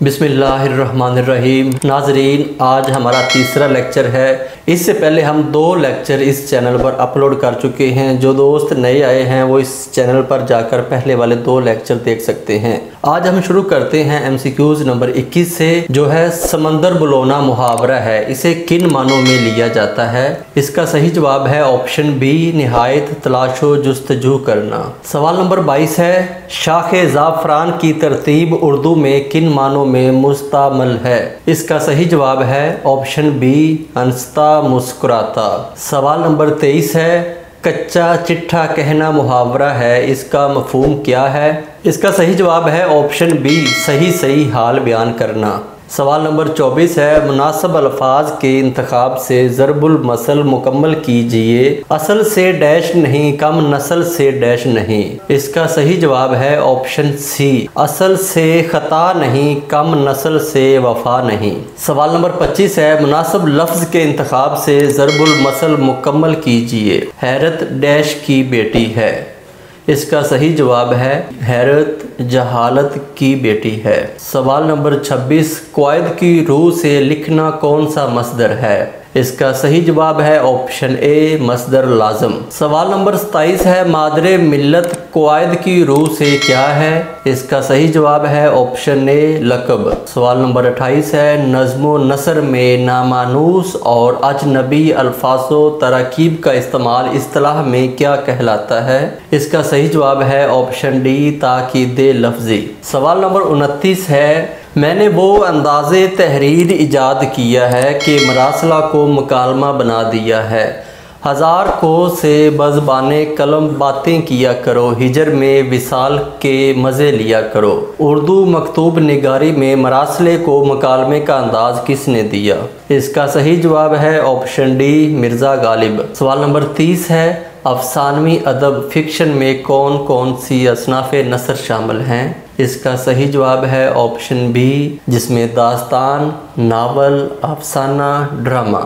बिस्मिल्लाहिर्रहमानिर्रहीम। नाजरीन, आज हमारा तीसरा लेक्चर है। इससे पहले हम 2 लेक्चर इस चैनल पर अपलोड कर चुके हैं। जो दोस्त नए आए हैं वो इस चैनल पर जाकर पहले वाले 2 लेक्चर देख सकते हैं। आज हम शुरू करते हैं MCQs नंबर 21 से, जो है समंदर बुलौना मुहावरा है। इसे किन मानों में लिया जाता है? इसका सही जवाब है ऑप्शन बी, निहायत, तलाशो, जुस्तजू करना। सवाल नंबर 22 है, शाखे ज़ाफ़रान की तरतीब उर्दू में किन मानों में मुस्तामल है? इसका सही जवाब है ऑप्शन बी, हंसता मुस्कुराता। सवाल नंबर 23 है, कच्चा चिट्ठा कहना मुहावरा है, इसका मफहूम क्या है? इसका सही जवाब है ऑप्शन बी, सही हाल बयान करना। सवाल नंबर 24 है, मुनासिब अल्फाज के इंतखाब से ज़रबुल मसल मुकम्मल कीजिए। असल से डैश नहीं, कम नस्ल से डैश नहीं। इसका सही जवाब है ऑप्शन सी, असल से ख़ता नहीं, कम नस्ल से वफा नहीं। सवाल नंबर 25 है, मुनासिब लफ्ज़ के इंतखाब से ज़रबुल मसल मुकम्मल कीजिए। हैरत डैश की बेटी है। इसका सही जवाब है हैरत जहालत की बेटी है। सवाल नंबर 26, क़वाइद की रूह से लिखना कौन सा मस्दर है? इसका सही जवाब है ऑप्शन ए, मस्दर लाज़म। सवाल नंबर 27 है, मादरे मिल्लत क़वाइद की रूह से क्या है? इसका सही जवाब है ऑप्शन ए, लक़ब। सवाल नंबर 28 है, नज़्मो नसर में नामानूस और अजनबी अल्फाज़ो तराकीब का इस्तेमाल इस्तिलाह में क्या कहलाता है? इसका सही जवाब है ऑप्शन डी, ताकीदे लफ्ज़ी। सवाल नंबर 29 है, मैंने वो अंदाज़े तहरीर इजाद किया है कि मरासला को मुकालमा बना दिया है। हज़ार को से बज़बाने कलम बातें किया करो, हिजर में विसाल के मज़े लिया करो। उर्दू मकतूब निगारी में मरासले को मुकालमे का अंदाज़ किसने दिया? इसका सही जवाब है ऑप्शन डी, मिर्ज़ा गालिब। सवाल नंबर 30 है, अफसानवी अदब फिक्शन में कौन कौन सी असनाफ़े नसर शामिल हैं? इसका सही जवाब है ऑप्शन बी, जिसमें दास्तान, नावल, अफसाना, ड्रामा।